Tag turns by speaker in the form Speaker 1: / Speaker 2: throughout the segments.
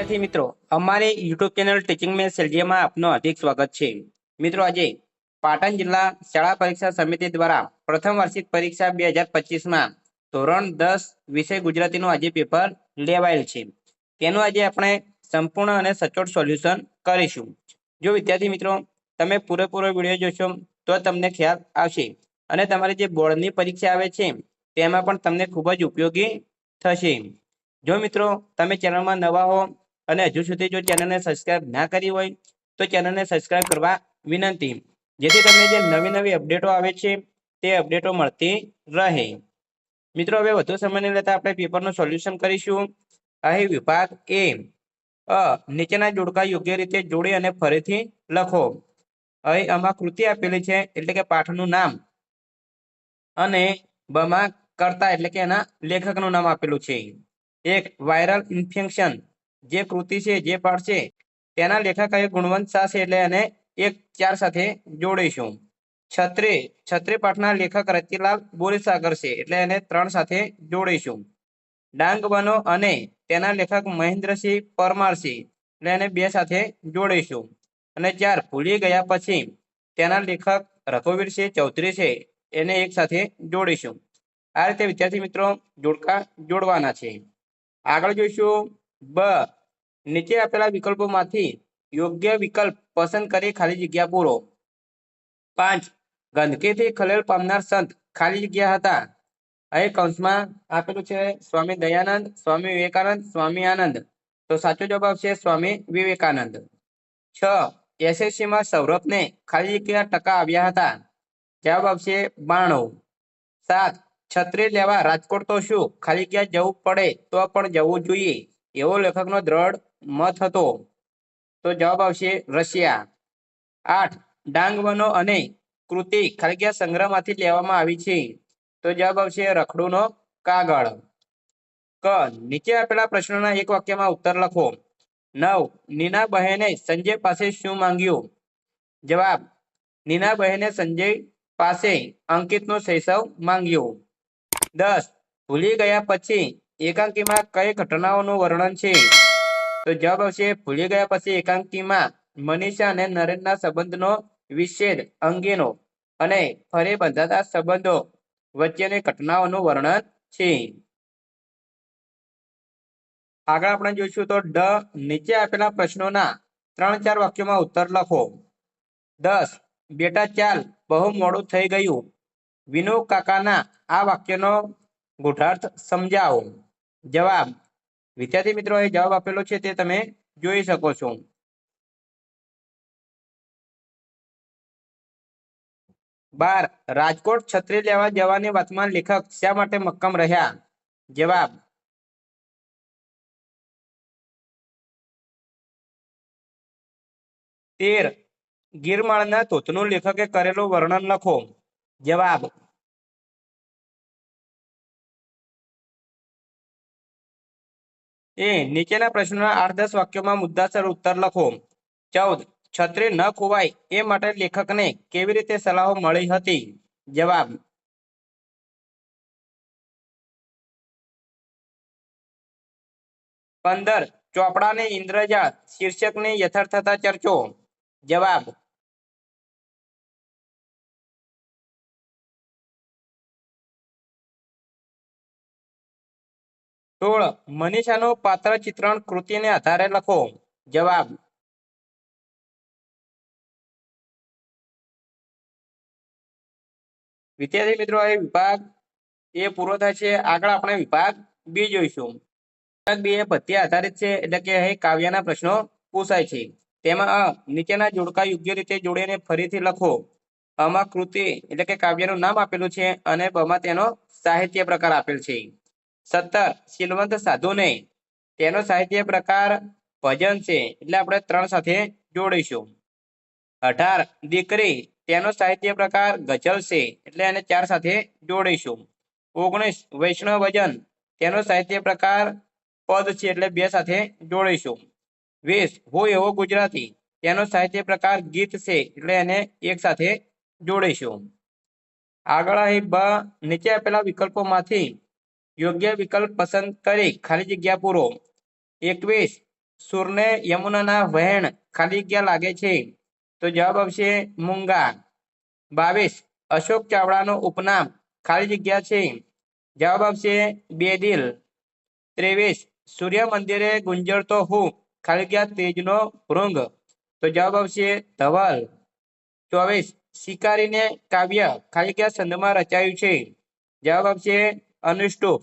Speaker 1: विद्यार्थी मित्रों अमारी यूट्यूब चैनल टीचिंग में सेल्जिया में आपनो हार्दिक स्वागत है। मित्रों आज पाटण जिला शाला परीक्षा समिति द्वारा प्रथम वार्षिक परीक्षा 2025 में धोरण 10 विषय गुजराती आज पेपर लेवायेल छे। तेनुं आज आपणे संपूर्ण और सचोट सोल्यूशन करीशुं। जो विद्यार्थी मित्रों तमे पूरेपूरो विडियो जोशो तो तमने ख्याल आवशे अने तमारी जे बोर्डनी परीक्षा आवे छे तेमां पण तमने खूब ज उपयोगी थशे। जो मित्रों तमे चेनल में नवा हो अने हजू सुधी जो चेनल ने सब्सक्राइब ना करी होय तो चेनल ने सब्सक्राइब करवा विनंती, जेथी तमने जे नवी नवी अपडेटो आवे छे ते अपडेटो मळती रहे। मित्रों हवे વધુ સમય ન લેતા આપણે પેપરનું સોલ્યુશન કરીશું। અહીં વિભાગ એ નીચેના જોડકા યોગ્ય રીતે જોડી અને ફરીથી લખો। અહીં આમાં કૃતિ આપેલી છે એટલે કે પાઠનું નામ અને બમાં કર્તા એટલે કે એના લેખકનું નામ આપેલું છે। एक वायरल इन्फेक्शन जे कृति है जे पाठ है तेना लेखक है गुणवंत शाह से એટલે એને 1-4 સાથે જોડીશું। छत्री छत्री पाठना लेखक रतिलाल बोरीसागर से એટલે એને 3 સાથે જોડીશું। डांग बनो અને તેના લેખક મહેન્દ્રસિંહ પરમાર છે એટલે એને 2 સાથે જોડીશું। અને 4 ભૂલી ગયા પછી તેના લેખક રઘુવીરસિંહ ચૌધરી છે એને 1 સાથે જોડીશું। આ રીતે વિદ્યાર્થી મિત્રો જોડકા જોડવાના છે। આગળ જોઈશું બ નીચે આપેલા વિકલ્પોમાંથી યોગ્ય વિકલ્પ પસંદ કરી ખાલી જગ્યા પૂરો। 5 ગંદકીથી ખલેલ પામનાર સંત ખાલી જગ્યા હતા। અહીં કૌંસમાં આપેલું છે સ્વામી દયાનંદ, સ્વામી વિવેકાનંદ, स्वामी आनंद। तो साचो जवाब आवशे स्वामी विवेकानंद। 6 एसएससी में सौरभने खाली जग्या टका આવ્યા હતા। जवाब आवशे 92। 7 छत्री लेवा राजकोट तो शू खाली जग्या जवुं पड़े तो पण जवुं जोईए एवो लेखकनो दृढ़ मत हतो। तो जवाब आवशे रशिया। 8 डांग बनो अने कृति खाली जग्या संग्रहमांथी लेवामां आवी छे। तो जवाब आवशे रखडूनो कागळ। क नीचे आपेला प्रश्नोना एक वाक्यमां उत्तर लखो। 9 नीना बहेने संजय पासे शुं मांग्युं? जवाब नीना बहेने संजय पासे अंकितनुं शैशव मांग्युं। 10 भूली गया पछी एकांकीमां कई घटनाओनुं वर्णन छे? तो जवाब आवशे भूली गया पछी एकांकीमां मनीषा अने नरेनना संबंधनो विच्छेद अंगेनो अने फरी बंधाता संबंधो वच्चेनी घटनाओनुं वर्णन छे। आगळ आपणे जोईशुं तो ड नीचे आपेला प्रश्नोना 3-4 वाक्योमां उत्तर लखो। 10 बेटा चाल बहु मोडું થઈ ગયું। विनु काकाना आ वाक्यनो गूढ़ार्थ समजावो। जवाब विद्यार्थी मित्रों ये जवाब आपेलो छे ते तमे जोई शको छो। 12 राजकोट छत्री लेवा जवानी वातमां लेखक शा माटे मक्कम रह्या? जवाब 13 गिरमाळना धोतनुं लेखके करेલું वर्णन लखो। जवाब ए नीचेना प्रश्नोना 8-10 वाक्योमां मुद्दासर उत्तर लखो। 14 छत्री न खोवाय ए माटे लेखकने केवी रीते सलाहो मळी हती? जवाब 15 ચોપડાને ઇન્દ્રજાળ શીર્ષકની યથાર્થતા ચર્ચો। જવાબ 16 મનીષાનું પાત્ર ચિત્રણ કૃતિને આધારે લખો। જવાબ વિદ્યાર્થી મિત્રો એ વિભાગ એ પૂરો થાય છે। આગળ આપણે વિભાગ બી જોઈશું। વિભાગ બી એ પદ્ય આધારિત છે એટલે કે અહીં કાવ્યના પ્રશ્નો પૂછાય છે। તેમાં નીચેના જોડકા યોગ્ય રીતે જોડીને ફરીથી લખો। આમાં કૃતિ એટલે કે કાવ્યનું નામ આપેલું છે અને બમાં તેનો સાહિત્ય પ્રકાર આપેલ છે। 17 શીલવંત સાધુને તેનો સાહિત્ય પ્રકાર ભજન છે એટલે આપણે 3 સાથે જોડીશું। 18 દીકરી તેનો સાહિત્ય પ્રકાર ગઝલ છે એટલે એને 4 સાથે જોડીશું। 19 વૈષ્ણવજન તેનો સાહિત્ય પ્રકાર પદ છે એટલે 2 સાથે જોડીશું। 20 હું એવો ગુજરાતી તેનો સાહિત્ય પ્રકાર ગીત છે એટલે એને 1 સાથે જોડીશું। આગળ અહીં બ નીચે આપેલા વિકલ્પોમાંથી યોગ્ય વિકલ્પ પસંદ કરી ખાલી જગ્યા પૂરો। 21 સૂરને યમુનાના વહેણ ખાલી જગ્યા લાગે છે? તો જવાબ આવશે મૂંગા. 22 અશોક ચાવડાનું ઉપનામ ખાલી જગ્યા છે? જવાબ આવશે બેદિલ. 23 સૂર્ય મંદિરે ગુંજરતો હું ખાલી જગ્યા તેજનો ભૃંગ. તો જવાબ આવશે ધવલ. 24 શિકારીને કાવ્ય ખાલી જગ્યા છંદમાં રચાયું છે? જવાબ આવશે અનુષ્ટુપ.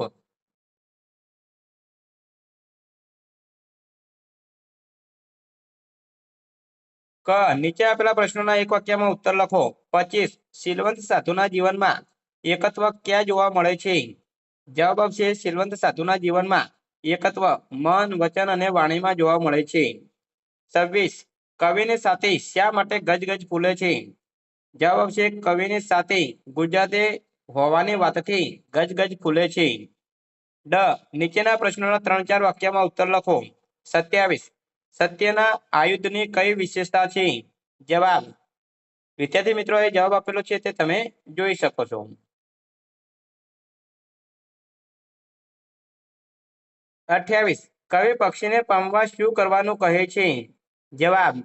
Speaker 1: ક નીચે આપેલા પ્રશ્નોના એક વાક્યમાં ઉત્તર લખો. 25 શીલવંત સાધુના જીવનમાં એકત્વ ક્યાં જોવા મળે છે? જવાબ આવશે શીલવંત સાધુના જીવનમાં એકત્વ મન, વચન અને વાણીમાં જોવા મળે છે. 26 કવિની સાથે શા માટે ગજગજ ફૂલે છે? જવાબ આવશે કવિની સાથે ગુજરાતે હોવાની વાતથી ગજગજ ફૂલે છે. ડ નીચેના પ્રશ્નોના 3-4 વાક્યમાં ઉત્તર લખો. 27 સત્યના આયુધની કઈ વિશેષતા છે? જવાબ વિદ્યાર્થી મિત્રોએ જવાબ આપેલો છે તે તમે જોઈ શકો છો. 28 કવિ પક્ષીને પામવા શું કરવાનું કહે છે? જવાબ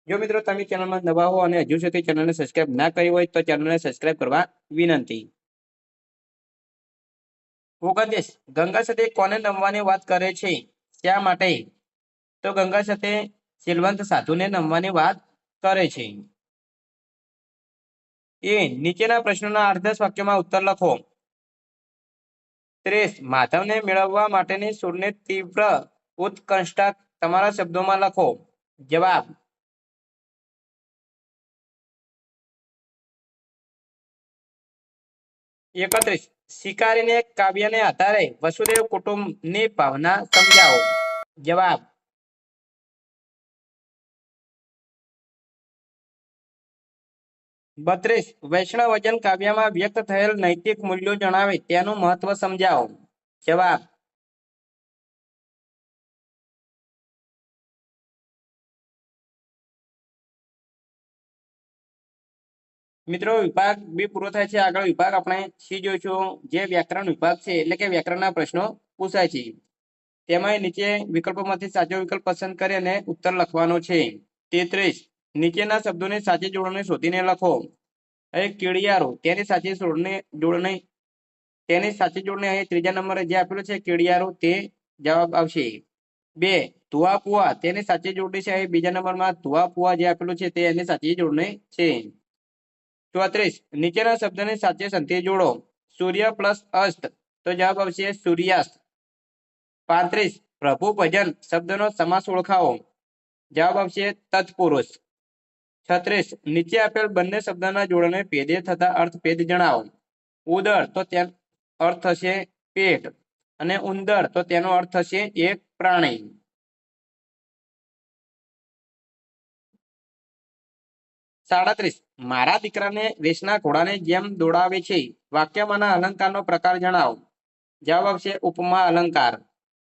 Speaker 1: જો મિત્રો તમે ચેનલમાં નવા હો અને હજુ સુધી ચેનલને સબસ્ક્રાઇબ ના કરી હોય તો ચેનલને સબસ્ક્રાઇબ કરવા વિનંતી. 29 ગંગા સાથે કોને નમવાની વાત કરે છે? શા માટે? તો ગંગા સાથે શીલવંત સાધુને નમવાની વાત કરે છે. એ નીચેના પ્રશ્નોના 8-10 વાક્યમાં ઉત્તર લખો. 30 માધવને મેળવવા માટેની સૂરની તીવ્ર ઉત્કંઠા તમારા શબ્દોમાં લખો. જવાબ 31 શિકારીને કાવ્યને આધારે વસુદેવ કુટુંબની ભાવના સમજાવો. જવાબ 32 વૈષ્ણવજન કાવ્યમાં વ્યક્ત થયેલ નૈતિક મૂલ્યો જણાવે તેનું મહત્વ સમજાવો. જવાબ મિત્રો વિભાગ બી પૂરો થાય છે. આગળ વિભાગ આપણે સી જોઈશું, જે વ્યાકરણ વિભાગ છે, એટલે કે વ્યાકરણના પ્રશ્નો પૂછાય છે. તેમાં નીચે વિકલ્પોમાંથી સાચો વિકલ્પ પસંદ કરી અને ઉત્તર લખવાનો છે. 33 નીચેના શબ્દોની સાચી જોડણી શોધીને લખો. અહીં કીડિયારો તેની સાચી જોડણી અહીં ત્રીજા નંબરે જે આપેલું છે કીડિયારો તે જવાબ આવશે. 2 ધુઆ પુઆ તેની સાચી જોડણી છે. અહીં બીજા નંબરમાં ધુઆ પુઆ જે આપેલું છે તે એની સાચી જોડણી છે. 34 નીચેના શબ્દની સાચી સંધિ જોડો. સૂર્ય પ્લસ અસ્ત તો જવાબ આવશે સૂર્યાસ્ત. 35 પ્રભુ ભજન શબ્દનો સમાસ ઓળખાવો. જવાબ આવશે તત્પુરુષ. 36 નીચે આપેલ બંને શબ્દના જોડને ભેદે થતા અર્થભેદ જણાવો. ઉદર તો તેનો અર્થ થશે પેટ અને ઉંદર તો તેનો અર્થ થશે એક પ્રાણી. 37 મારા દીકરાને રેસના ઘોડાને જેમ દોડાવે છે. વાક્યમાંના અલંકારનો પ્રકાર જણાવો. જવાબ આવશે ઉપમા અલંકાર.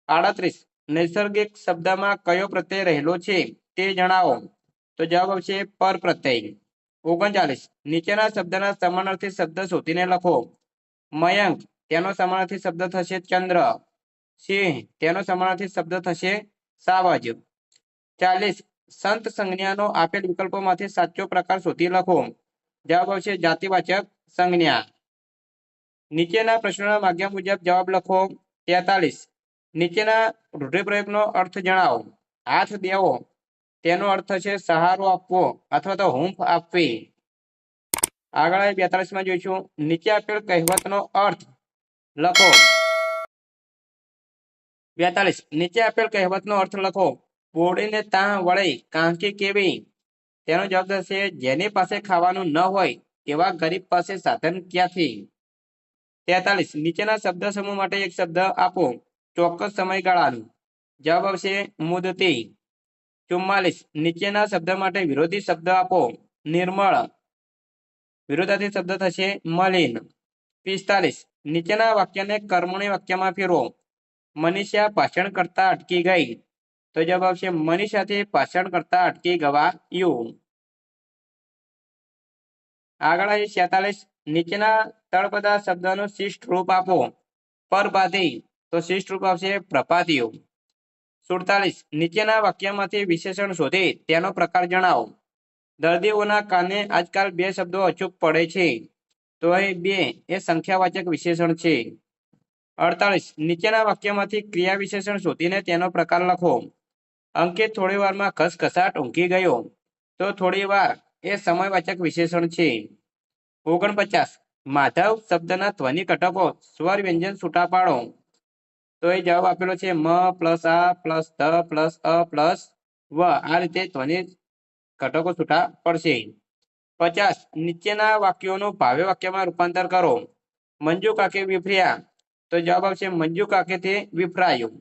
Speaker 1: 38 નૈસર્ગિક શબ્દમાં કયો પ્રત્યય રહેલો છે તે જણાવો. તો જવાબ આવશે પર પ્રત્યય. 39 નીચેના શબ્દના સમાનાર્થી શબ્દ શોધીને લખો. મયંક તેનો સમાનાર્થી શબ્દ થશે ચંદ્ર. સિંહ તેનો સમાનાર્થી શબ્દ થશે સાવજ. 40 સંત સંજ્ઞાનો આપેલ વિકલ્પોમાંથી સાચો પ્રકાર શોધી લખો. જવાબ આવશે જાતિવાચક સંજ્ઞા. નીચેના પ્રશ્નોના માગ્યા મુજબ જવાબ લખો. 43 નીચેના રૂઢિપ્રયોગનો અર્થ જણાવો. હાથ દેવો તેનો અર્થ થશે સહારો આપવો અથવા તો હૂંફ આપવી. આગળ 42માં જોઈશું. નીચે આપેલ કહેવતનો અર્થ લખો. 42 નીચે આપેલ કહેવતનો અર્થ લખો. પોડીને તાહ વળે કાંકી કેવી. તેનો જવાબ થશે જેની પાસે ખાવાનું ન હોય તેવા ગરીબ પાસે સાધન ક્યાંથી. 43 નીચેના શબ્દ સમૂહ માટે એક શબ્દ આપો ચોક્કસ સમયગાળાનું. જવાબ આવશે મુદતી. 44 નીચેના શબ્દ માટે વિરોધી શબ્દ આપો. નિર્મળ વિરોધાર્થી શબ્દ થશે મલિન. 45 નીચેના વાક્યને કર્મણી વાક્યમાં ફેરવો. મનીષા ભાષણ કરતા અટકી ગઈ. તો જવાબ આવશે મનીષાથી ભાષણ કરતા અટકી ગવાયું. આગળ 46 નીચેના તળપદા શબ્દનું શિષ્ટ રૂપ આપો. પરભાતી તો શિષ્ટ રૂપ આવશે પ્રભાતિયું. 47 નીચેના વાક્યમાંથી વિશેષણ શોધી તેનો પ્રકાર જણાવો. દર્દીઓના કાને આજકાલ બે શબ્દો અચૂક પડે છે. તો અહીં બે એ સંખ્યાવાચક વિશેષણ છે. 48 નીચેના વાક્યમાંથી ક્રિયા વિશેષણ શોધીને તેનો પ્રકાર લખો. અંકિત થોડી વારમાં ઘસઘસાટ ઊંઘી ગયો. તો થોડી વાર એ સમયવાચક વિશેષણ છે. 49 માધવ શબ્દના ધ્વનિ ઘટકો સ્વર વ્યંજન છૂટા પાડો. તો એ જવાબ આપેલો છે મ પ્લસ આ plus the plus a plus વ. આ રીતે ધ્વનિ ઘટકો છૂટા પડશે. 50 નીચેના વાક્યોનું ભાવ્ય વાક્યમાં રૂપાંતર કરો. મંજુ કાકી વિફર્યા. તો જવાબ આવશે મંજુ કાકીથી વિફરાયું.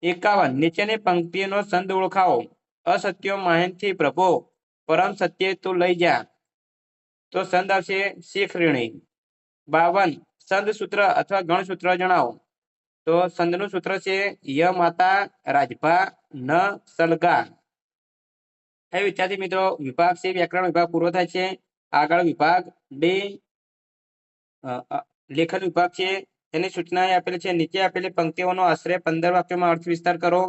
Speaker 1: 51 નીચેની પંક્તિનો સંદ ઓળખાવો. અસત્યો માહિનથી પ્રભો પરમ સત્ય તું લઈ જા. તો સંદ આવશે શીખરીણી. 52 સંદ સૂત્ર અથવા ગણસૂત્ર જણાવો. તો સંદનું સૂત્ર છે ય માતા રાજભા ન સલગા. એ વિદ્યાર્થી મિત્રો વિભાગ સી વ્યાકરણ વિભાગ પૂરો થાય છે. આગળ વિભાગ ડી લેખન વિભાગ છે. તેની સૂચના આપેલી છે. નીચે આપેલી પંક્તિઓનો આશરે 15 વાક્યોમાં અર્થ વિસ્તાર કરો.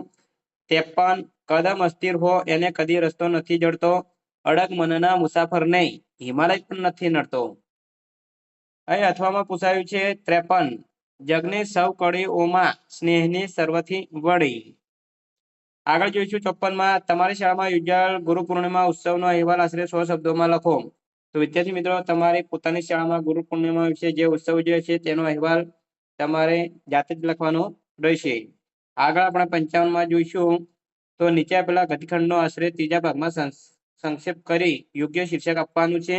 Speaker 1: 53 કદમ અસ્થિર હો એને કદી રસ્તો નથી જડતો. અડગ મનના મુસાફર નહીં હિમાલય પણ નથી નડતો. અહીં અથવામાં પૂછાયું છે 53 જગની સૌ કડીઓમાં સ્નેહની સર્વથી વળી. આગળ જોઈશું 54માં તમારી શાળામાં યોજાયેલ ગુરુ પૂર્ણિમા ઉત્સવનો અહેવાલ આશરે 100 શબ્દોમાં લખો. તો વિદ્યાર્થી મિત્રો તમારી પોતાની શાળામાં ગુરુ પૂર્ણિમા વિશે જે ઉત્સવ ઉજવ્યો છે તેનો અહેવાલ તમારે જાતે જ લખવાનો રહેશે. આગળ આપણે 55માં જોઈશું. તો નીચે આપેલા ગતિખંડનો આશરે ત્રીજા ભાગમાં સંક્ષેપ કરી યોગ્ય શીર્ષક આપવાનું છે.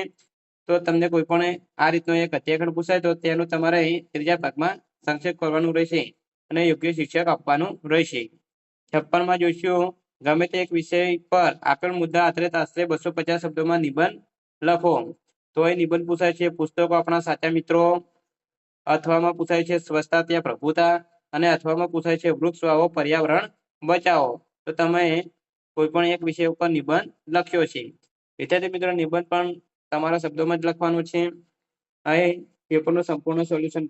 Speaker 1: તો તમને કોઈ પણ આ રીતનો એક ગતિખંડ પૂછાય તો તેનું તમારે ત્રીજા ભાગમાં સંક્ષેપ કરવાનું રહેશે અને યોગ્ય શીર્ષક આપવાનું રહેશે. 56માં જોઈશું ગમે તે એક વિષય પર આપેલ મુદ્દા આધારિત આશરે 250 શબ્દોમાં નિબંધ લખો. તો એ નિબંધ પૂછાય છે પુસ્તકો આપણા સાચા મિત્રો. અથવામાં પૂછાય છે સ્વચ્છતા ત્યાં પ્રભુતા. અને અથવામાં પૂછાય છે વૃક્ષ વાવો પર્યાવરણ બચાવો. તો તમે કોઈ પણ એક વિષય ઉપર નિબંધ લખ્યો છે. વિદ્યાર્થી મિત્રો નિબંધ પણ તમારા શબ્દોમાં જ લખવાનું છે. અહીં પેપરનું સંપૂર્ણ સોલ્યુશન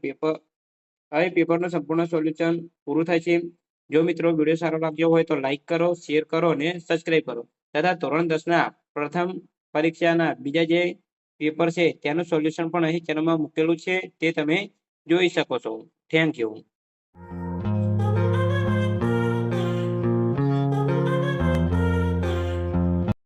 Speaker 1: પૂરું થાય છે. જો મિત્રો વિડીયો સારો લાગ્યો હોય તો લાઈક કરો, શેર કરો અને સબસ્ક્રાઇબ કરો. તથા ધોરણ 10ના પ્રથમ પરીક્ષાના બીજા જે પેપર છે તેનું સોલ્યુશન પણ અહીં ચેનલમાં મૂકેલું છે તે તમે જોઈ શકો છો. Thank you.